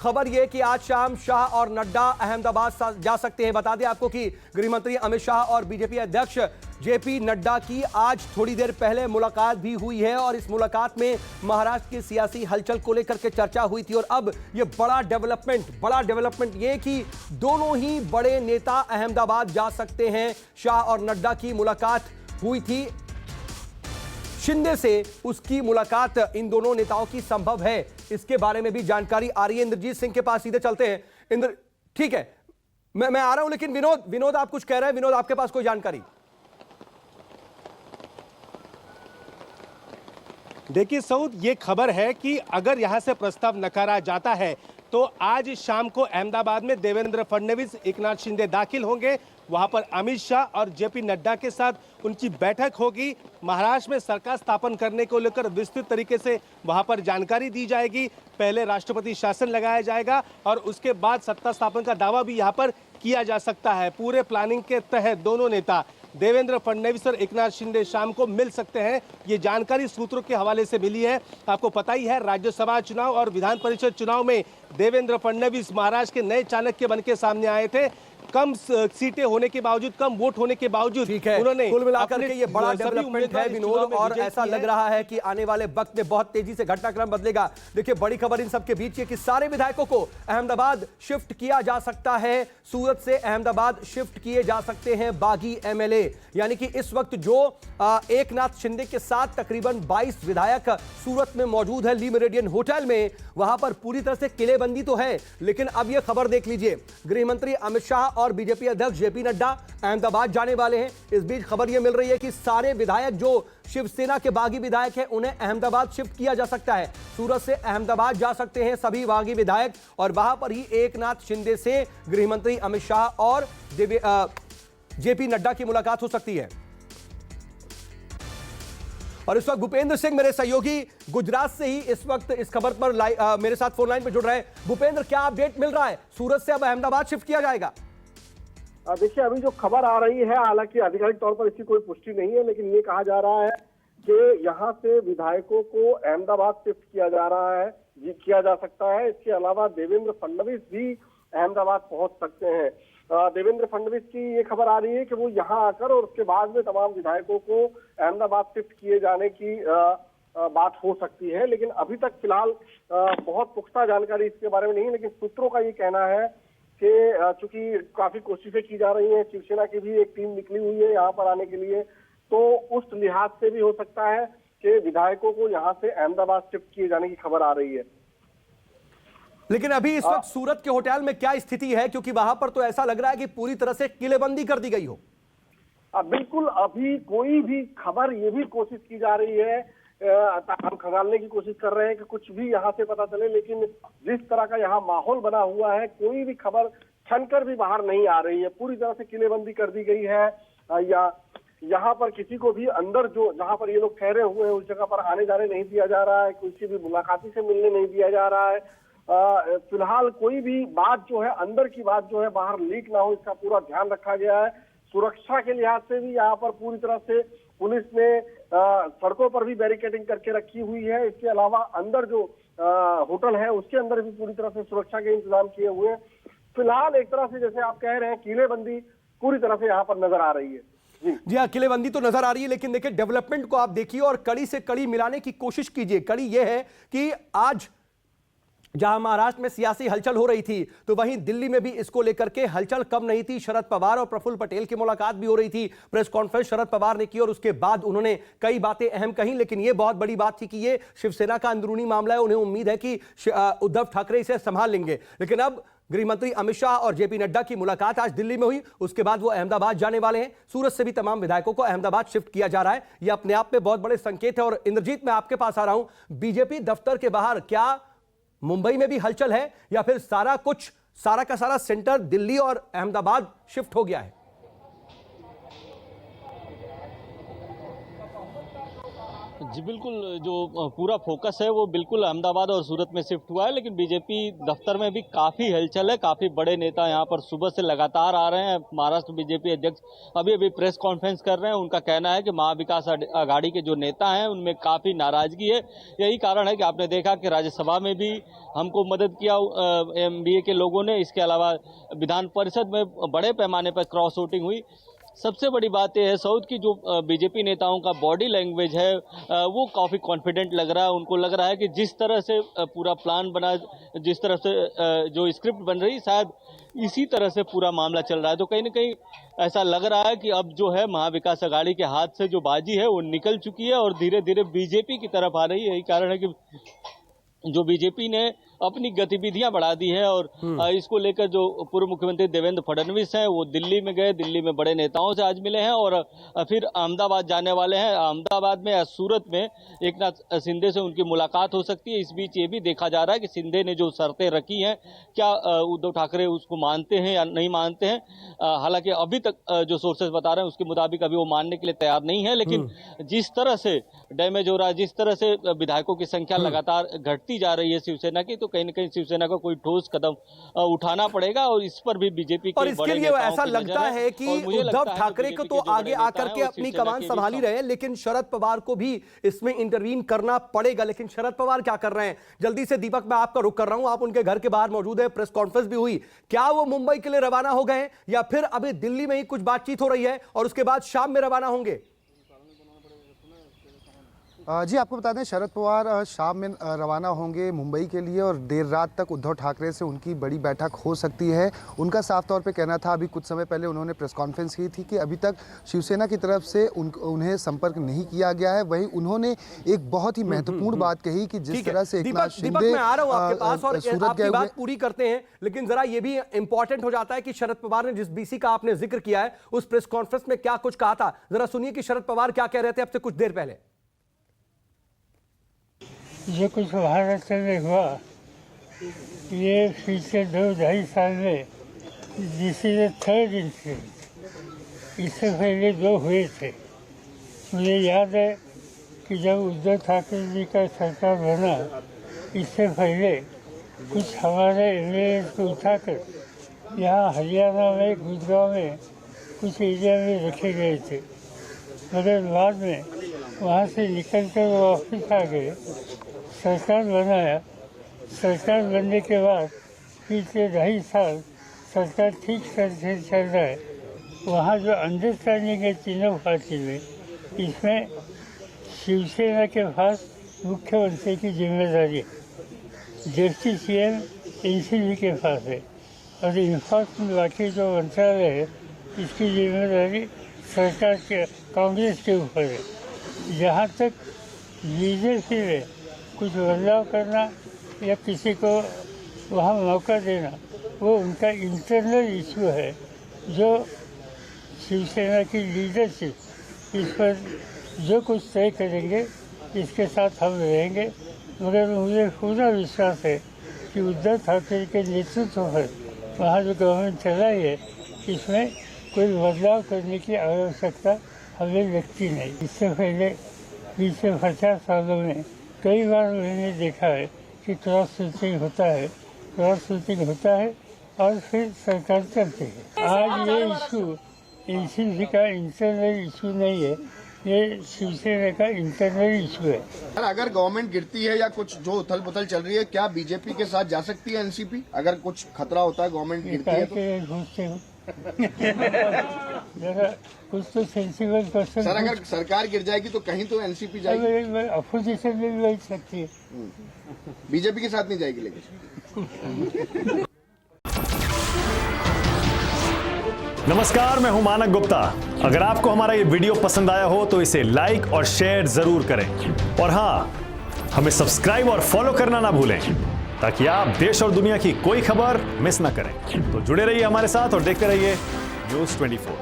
खबर यह कि आज शाम शाह और नड्डा अहमदाबाद जा सकते हैं। बता दें आपको कि गृह मंत्री अमित शाह और बीजेपी अध्यक्ष जेपी नड्डा की आज थोड़ी देर पहले मुलाकात भी हुई है और इस मुलाकात में महाराष्ट्र की सियासी हलचल को लेकर के चर्चा हुई थी। और अब ये बड़ा डेवलपमेंट ये कि दोनों ही बड़े नेता अहमदाबाद जा सकते हैं। शाह और नड्डा की मुलाकात हुई थी, शिंदे से उसकी मुलाकात इन दोनों नेताओं की संभव है, इसके बारे में भी जानकारी आ रही है। इंद्रजीत सिंह के पास सीधे चलते हैं। इंद्र, ठीक है, मैं आ रहा हूं, लेकिन विनोद आप कुछ कह रहे हैं। विनोद, आपके पास कोई जानकारी? देखिए सऊद, ये खबर है कि अगर यहां से प्रस्ताव नकारा जाता है तो आज शाम को अहमदाबाद में देवेंद्र फडणवीस, एकनाथ शिंदे दाखिल होंगे। वहां पर अमित शाह और जेपी नड्डा के साथ उनकी बैठक होगी। महाराष्ट्र में सरकार स्थापन करने को लेकर विस्तृत तरीके से वहां पर जानकारी दी जाएगी। पहले राष्ट्रपति शासन लगाया जाएगा और उसके बाद सत्ता स्थापन का दावा भी यहां पर किया जा सकता है। पूरे प्लानिंग के तहत दोनों नेता देवेंद्र फडणवीस और एकनाथ शिंदे शाम को मिल सकते हैं। ये जानकारी सूत्रों के हवाले से मिली है। आपको पता ही है, राज्यसभा चुनाव और विधान परिषद चुनाव में देवेंद्र फडणवीस महाराष्ट्र के नए चाणक्य बन के सामने आए थे। कम सीटें होने के बावजूद, कम वोट होने के बावजूद उन्होंने कुल मिलाकर के ये बड़ा डेवलपमेंट है विनोद, और ऐसा लग रहा है कि आने वाले वक्त में बहुत तेजी से घटनाक्रम बदलेगा। देखिए, बड़ी खबर इन सबके बीच ये कि सारे विधायकों को अहमदाबाद शिफ्ट किया जा सकता है। सूरत से अहमदाबाद शिफ्ट किए जा सकते हैं बागी एमएलए, यानी कि इस वक्त जो एकनाथ शिंदे के साथ तकरीबन 22 विधायक सूरत में मौजूद है ली मेरिडियन होटल में, वहां पर पूरी तरह से किलेबंदी तो है। लेकिन अब यह खबर देख लीजिए, गृह मंत्री अमित शाह और बीजेपी अध्यक्ष जेपी नड्डा अहमदाबाद जाने वाले हैं। इस बीच खबर यह मिल रही है कि सारे विधायक जो शिवसेना के बागी विधायक हैं उन्हें अहमदाबाद शिफ्ट किया जा सकता है। सूरत से अहमदाबाद जा सकते हैं सभी बागी विधायक और वहां पर ही एकनाथ शिंदे से गृह मंत्री अमित शाह और जेपी नड्डा की मुलाकात हो सकती है। और इस वक्त भूपेंद्र सिंह मेरे सहयोगी गुजरात से ही इस वक्त इस खबर पर मेरे साथ फोन लाइन पर जुड़ रहे हैं। भूपेंद्र, क्या अपडेट मिल रहा है? सूरत से अब अहमदाबाद शिफ्ट किया जाएगा? देखिए, अभी जो खबर आ रही है, हालांकि आधिकारिक तौर पर इसकी कोई पुष्टि नहीं है, लेकिन ये कहा जा रहा है कि यहाँ से विधायकों को अहमदाबाद शिफ्ट किया जा सकता है। इसके अलावा देवेंद्र फडणवीस भी अहमदाबाद पहुंच सकते हैं। देवेंद्र फडणवीस की ये खबर आ रही है कि वो यहाँ आकर और उसके बाद में तमाम विधायकों को अहमदाबाद शिफ्ट किए जाने की बात हो सकती है। लेकिन अभी तक फिलहाल बहुत पुख्ता जानकारी इसके बारे में नहीं है। लेकिन सूत्रों का ये कहना है कि चूंकि काफी कोशिशें की जा रही हैं, शिवसेना की भी एक टीम निकली हुई है यहाँ पर आने के लिए, तो उस लिहाज से भी हो सकता है कि विधायकों को यहाँ से अहमदाबाद शिफ्ट किए जाने की खबर आ रही है। लेकिन अभी इस वक्त सूरत के होटल में क्या स्थिति है? क्योंकि वहां पर तो ऐसा लग रहा है कि पूरी तरह से किलेबंदी कर दी गई हो। बिल्कुल, अभी कोई भी खबर, ये भी कोशिश की जा रही है, हम खंगालने की कोशिश कर रहे हैं कि कुछ भी यहाँ से पता चले, लेकिन जिस तरह का यहाँ माहौल बना हुआ है, कोई भी खबर छनकर भी बाहर नहीं आ रही है। पूरी तरह से किलेबंदी कर दी गई है। या यहाँ पर किसी को भी अंदर, जो जहाँ पर ये लोग ठहरे हुए हैं उस जगह पर आने जाने नहीं दिया जा रहा है। किसी भी मुलाकाती से मिलने नहीं दिया जा रहा है। फिलहाल कोई भी बात जो है, अंदर की बात जो है, बाहर लीक ना हो, इसका पूरा ध्यान रखा गया है। सुरक्षा के लिहाज से भी यहाँ पर पूरी तरह से पुलिस ने सड़कों पर भी बैरिकेडिंग करके रखी हुई है। इसके अलावा अंदर जो होटल है उसके अंदर भी पूरी तरह से सुरक्षा के इंतजाम किए हुए हैं। फिलहाल एक तरह से, जैसे आप कह रहे हैं, किलेबंदी पूरी तरह से यहाँ पर नजर आ रही है। जी हाँ, किलेबंदी तो नजर आ रही है, लेकिन देखिए डेवलपमेंट को आप देखिए और कड़ी से कड़ी मिलाने की कोशिश कीजिए। कड़ी यह है कि आज जहां महाराष्ट्र में सियासी हलचल हो रही थी, तो वहीं दिल्ली में भी इसको लेकर के हलचल कम नहीं थी। शरद पवार और प्रफुल्ल पटेल की मुलाकात भी हो रही थी। प्रेस कॉन्फ्रेंस शरद पवार ने की और उसके बाद उन्होंने कई बातें अहम कही, लेकिन यह बहुत बड़ी बात थी कि यह शिवसेना का अंदरूनी मामला है। उन्हें उम्मीद है कि उद्धव ठाकरे इसे संभाल लेंगे। लेकिन अब गृह मंत्री अमित शाह और जेपी नड्डा की मुलाकात आज दिल्ली में हुई, उसके बाद वो अहमदाबाद जाने वाले हैं। सूरत से भी तमाम विधायकों को अहमदाबाद शिफ्ट किया जा रहा है। यह अपने आप में बहुत बड़े संकेत है। और इंद्रजीत, मैं आपके पास आ रहा हूं। बीजेपी दफ्तर के बाहर क्या मुंबई में भी हलचल है या फिर सारा का सारा सेंटर दिल्ली और अहमदाबाद शिफ्ट हो गया है? जी बिल्कुल, जो पूरा फोकस है वो बिल्कुल अहमदाबाद और सूरत में शिफ्ट हुआ है, लेकिन बीजेपी दफ्तर में भी काफ़ी हलचल है। काफ़ी बड़े नेता यहाँ पर सुबह से लगातार आ रहे हैं। महाराष्ट्र बीजेपी अध्यक्ष अभी प्रेस कॉन्फ्रेंस कर रहे हैं। उनका कहना है कि महाविकास आघाड़ी के जो नेता हैं उनमें काफ़ी नाराजगी है। यही कारण है कि आपने देखा कि राज्यसभा में भी हमको मदद किया MBA के लोगों ने। इसके अलावा विधान परिषद में बड़े पैमाने पर क्रॉस वोटिंग हुई। सबसे बड़ी बात यह है सऊद की जो बीजेपी नेताओं का बॉडी लैंग्वेज है वो काफ़ी कॉन्फिडेंट लग रहा है। उनको लग रहा है कि जिस तरह से पूरा प्लान बना, जिस तरह से जो स्क्रिप्ट बन रही, शायद इसी तरह से पूरा मामला चल रहा है। तो कहीं ना कहीं ऐसा लग रहा है कि अब जो है महाविकास आघाड़ी के हाथ से जो बाजी है वो निकल चुकी है और धीरे धीरे बीजेपी की तरफ आ रही है। यही कारण है कि जो बीजेपी ने अपनी गतिविधियां बढ़ा दी है और इसको लेकर जो पूर्व मुख्यमंत्री देवेंद्र फडणवीस हैं वो दिल्ली में गए, दिल्ली में बड़े नेताओं से आज मिले हैं और फिर अहमदाबाद जाने वाले हैं। अहमदाबाद में या सूरत में एकनाथ शिंदे से उनकी मुलाकात हो सकती है। इस बीच ये भी देखा जा रहा है कि शिंदे ने जो शर्तें रखी हैं क्या उद्धव ठाकरे उसको मानते हैं या नहीं मानते हैं। हालांकि अभी तक जो सोर्सेज बता रहे हैं उसके मुताबिक अभी वो मानने के लिए तैयार नहीं है, लेकिन जिस तरह से डैमेज हो रहा है, जिस तरह से विधायकों की संख्या लगातार घटती जा रही है शिवसेना की, तो कहीं ना कहीं शिवसेना को कोई ठोस कदम उठाना पड़ेगा और इस पर भी बीजेपी और इसके लिए ऐसा लगता है कि उद्धव ठाकरे को तो आगे आकर के अपनी कमान संभाली रहे हैं, लेकिन शरद पवार को भी इसमें इंटरवीन करना पड़ेगा। लेकिन शरद पवार क्या कर रहे हैं? जल्दी से दीपक, मैं आपका रुख कर रहा हूं, आप उनके घर के बाहर मौजूद है, प्रेस कॉन्फ्रेंस भी हुई। क्या वो मुंबई के लिए रवाना हो गए या फिर अभी दिल्ली में ही कुछ बातचीत हो रही है और उसके बाद शाम में रवाना होंगे? जी आपको बता दें, शरद पवार शाम में रवाना होंगे मुंबई के लिए और देर रात तक उद्धव ठाकरे से उनकी बड़ी बैठक हो सकती है। उनका साफ तौर पे कहना था, अभी कुछ समय पहले उन्होंने प्रेस कॉन्फ्रेंस की थी कि अभी तक शिवसेना की तरफ से उन्हें संपर्क नहीं किया गया है। वहीं उन्होंने एक बहुत ही महत्वपूर्ण बात कही कि जिस तरह से एकनाथ शिंदे मैं आ रहा हूं आपके पास और आपकी बात पूरी करते हैं, लेकिन जरा ये भी इंपॉर्टेंट हो जाता है कि शरद पवार ने जिस BC का आपने जिक्र किया है उस प्रेस कॉन्फ्रेंस में क्या कुछ कहा था। जरा सुनिए कि शरद पवार क्या कह रहे थे अब से कुछ देर पहले। जो कुछ महाराष्ट्र में हुआ ये पिछले 2-2.5 साल में this is the third incident. इससे पहले 2 हुए थे। मुझे याद है कि जब उद्धव ठाकरे जी का सरकार बना, इससे पहले कुछ हमारे MLA को उठाकर यहाँ हरियाणा में गुड़गांव में कुछ एरिया में रखे गए थे, मगर बाद में वहाँ से निकल कर वो वापस आ गए, सरकार बनाया। सरकार बनने के बाद पिछले 2.5 साल सरकार ठीक से चल रहा है। वहाँ जो अंडरस्टैंडिंग है तीनों पार्टी में, इसमें शिवसेना के पास मुख्यमंत्री की जिम्मेदारी है, डिप्टी CM NCP के पास है और इन्फोर्समेंट बाकी जो मंत्रालय है इसकी जिम्मेदारी सरकार के कांग्रेस के ऊपर है। जहाँ तक लीडरशिप है, कुछ बदलाव करना या किसी को वहाँ मौका देना, वो उनका इंटरनल इशू है। जो शिवसेना की लीडरशिप इस पर जो कुछ तय करेंगे इसके साथ हम रहेंगे, मगर मुझे पूरा विश्वास है कि उद्धव ठाकरे के नेतृत्व पर वहाँ जो गवर्नमेंट चलाई है इसमें कोई बदलाव करने की आवश्यकता हमें लगती नहीं। इससे पहले पिछले 50 सालों में कई बार मैंने देखा है कि क्रॉस वोटिंग होता है और फिर सरकार चलती है। आज ये इशू NCP का इंटरनल इशू नहीं है, ये शिवसेना का इंटरनल इशू है। अगर गवर्नमेंट गिरती है या कुछ जो उथल पुथल चल रही है, क्या बीजेपी के साथ जा सकती है NCP? अगर कुछ खतरा होता है, गवर्नमेंट गिरती है तो? कुछ तो सेंसिबल क्वेश्चन। सर, अगर सरकार गिर जाएगी तो कहीं तो NCP जाएगी। अपोजिशन में भी बैठ सकती है, बीजेपी के साथ नहीं जाएगी। लेकिन नमस्कार, मैं हूं मानक गुप्ता। अगर आपको हमारा ये वीडियो पसंद आया हो तो इसे लाइक और शेयर जरूर करें और हां, हमें सब्सक्राइब और फॉलो करना ना भूलें ताकि आप देश और दुनिया की कोई खबर मिस ना करें। तो जुड़े रहिए हमारे साथ और देखते रहिए News 24।